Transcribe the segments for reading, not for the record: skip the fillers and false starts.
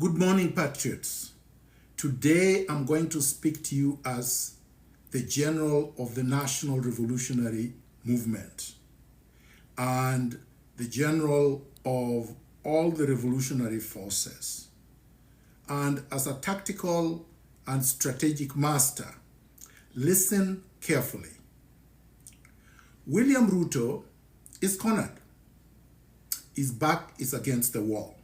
Good morning, patriots. Today I'm going to speak to you as the general of the National Revolutionary Movement and the general of all the revolutionary forces. And as a tactical and strategic master, listen carefully. William RUTO is cornered. His back is against the wall.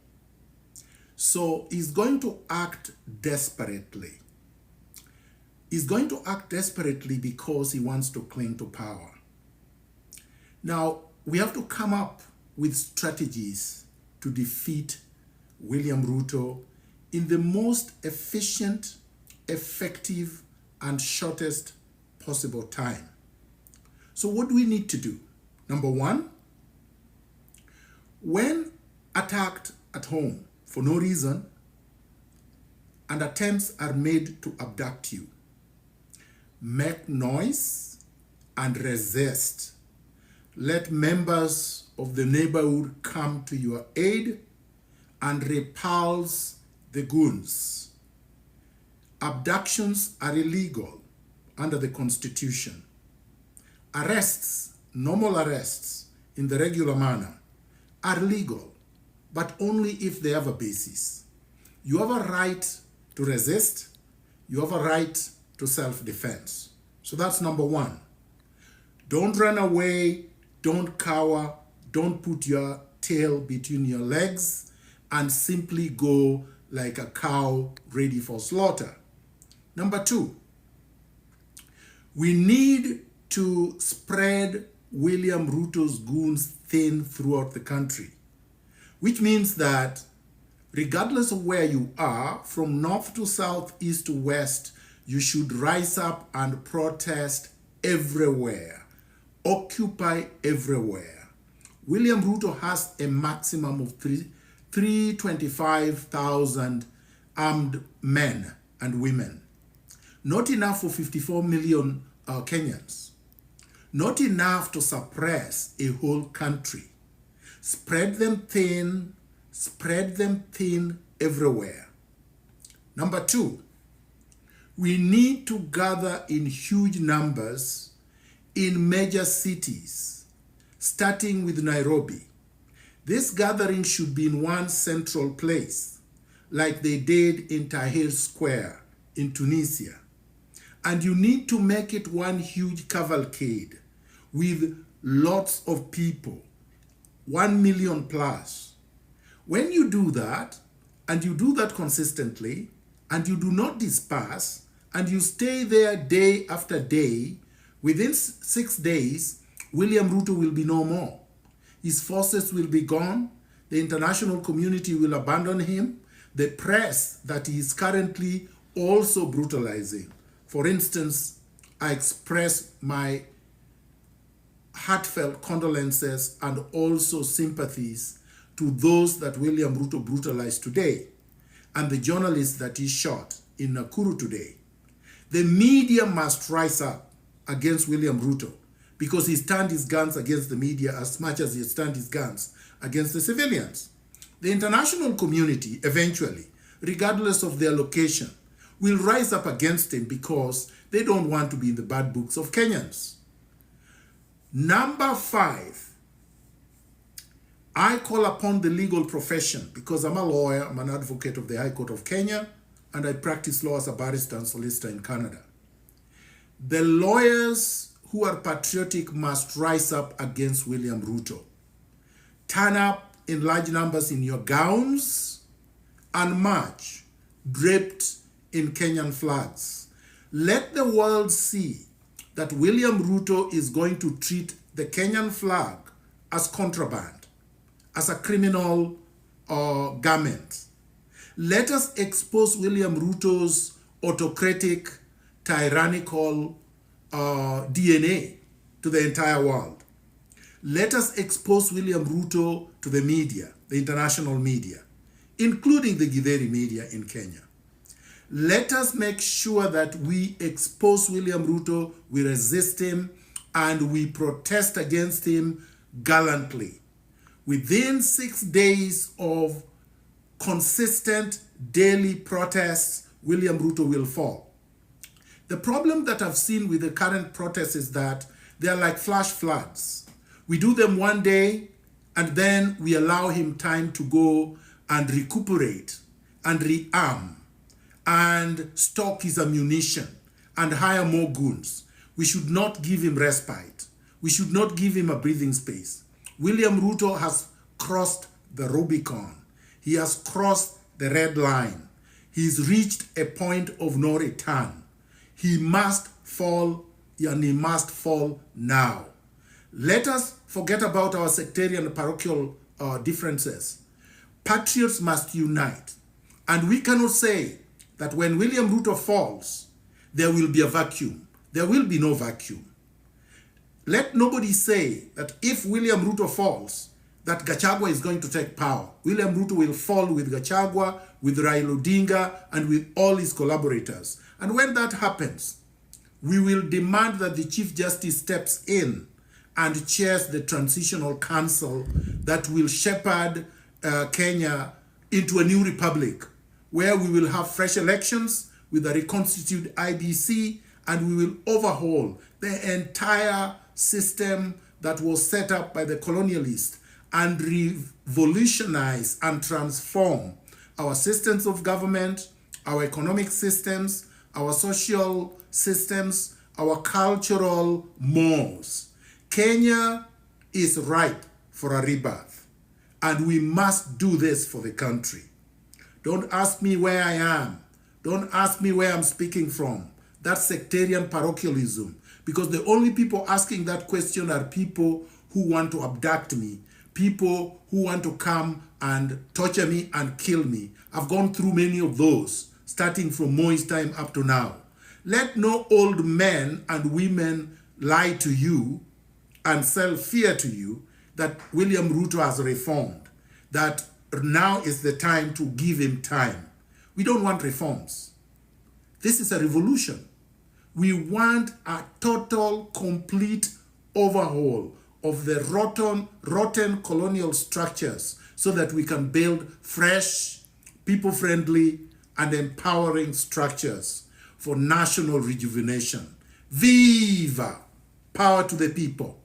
So he's going to act desperately. He's going to act desperately because he wants to cling to power. Now, we have to come up with strategies to defeat William RUTO in the most efficient, effective, and shortest possible time. So what do we need to do? Number one, when attacked at home for no reason and attempts are made to abduct you, make noise and resist. Let members of the neighborhood come to your aid and repulse the goons. Abductions are illegal under the Constitution. Arrests, normal arrests in the regular manner, are legal, but only if they have a basis. You have a right to resist. You have a right to self-defense. So that's number one. Don't run away. Don't cower. Don't put your tail between your legs and simply go like a cow ready for slaughter. Number two, we need to spread William RUTO's goons thin throughout the country, which means that regardless of where you are, from north to south, east to west, you should rise up and protest everywhere, occupy everywhere. William RUTO has a maximum of 325,000 armed men and women. Not enough for 54 million Kenyans. Not enough to suppress a whole country. Spread them thin everywhere. Number two, we need to gather in huge numbers in major cities, starting with Nairobi. This gathering should be in one central place, like they did in Tahrir Square in Tunisia. And you need to make it one huge cavalcade with lots of people, 1 million plus. When you do that, and you do that consistently, and you do not disperse, and you stay there day after day, within 6 days, William RUTO will be no more. His forces will be gone. The international community will abandon him. The press that he is currently also brutalizing. For instance, I express my heartfelt condolences and also sympathies to those that William RUTO brutalized today and the journalists that he shot in Nakuru today. The media must rise up against William RUTO because he turned his guns against the media as much as he turned his guns against the civilians. The international community eventually, regardless of their location, will rise up against him because they don't want to be in the bad books of Kenyans. Number five, I call upon the legal profession because I'm a lawyer, I'm an advocate of the High Court of Kenya, and I practice law as a barrister and solicitor in Canada. The lawyers who are patriotic must rise up against William RUTO. Turn up in large numbers in your gowns and march, draped in Kenyan flags. Let the world see that William RUTO is going to treat the Kenyan flag as contraband, as a criminal garment. Let us expose William RUTO's autocratic, tyrannical DNA to the entire world. Let us expose William RUTO to the media, the international media, including the Githeri media in Kenya. Let us make sure that we expose William RUTO, we resist him, and we protest against him gallantly. Within 6 days of consistent daily protests, William Ruto will fall. The problem that I've seen with the current protests is that they are like flash floods. We do them one day and then we allow him time to go and recuperate and rearm and stock his ammunition and hire more goons. We should not give him respite. We should not give him a breathing space. William Ruto has crossed the Rubicon. He has crossed the red line. He's reached a point of no return. He must fall, and he must fall now. Let us forget about our sectarian and parochial differences. Patriots must unite. And we cannot say that when William Ruto falls, there will be a vacuum. There will be no vacuum. Let nobody say that if William Ruto falls, that Gachagua is going to take power. William Ruto will fall with Gachagua, with Raila Odinga, and with all his collaborators. And when that happens, we will demand that the Chief Justice steps in and chairs the Transitional Council that will shepherd Kenya into a new republic, where we will have fresh elections with a reconstituted IBC, and we will overhaul the entire system that was set up by the colonialists and revolutionize and transform our systems of government, our economic systems, our social systems, our cultural mores. Kenya is ripe for a rebirth, and we must do this for the country. Don't ask me where I am. Don't ask me where I'm speaking from. That's sectarian parochialism, because the only people asking that question are people who want to abduct me, people who want to come and torture me and kill me. I've gone through many of those, starting from Moi's time up to now. Let no old men and women lie to you and sell fear to you that William Ruto has reformed, that now is the time to give him time. We don't want reforms. This is a revolution. We want a total, complete overhaul of the rotten colonial structures so that we can build fresh, people-friendly, and empowering structures for national rejuvenation. Viva! Power to the people.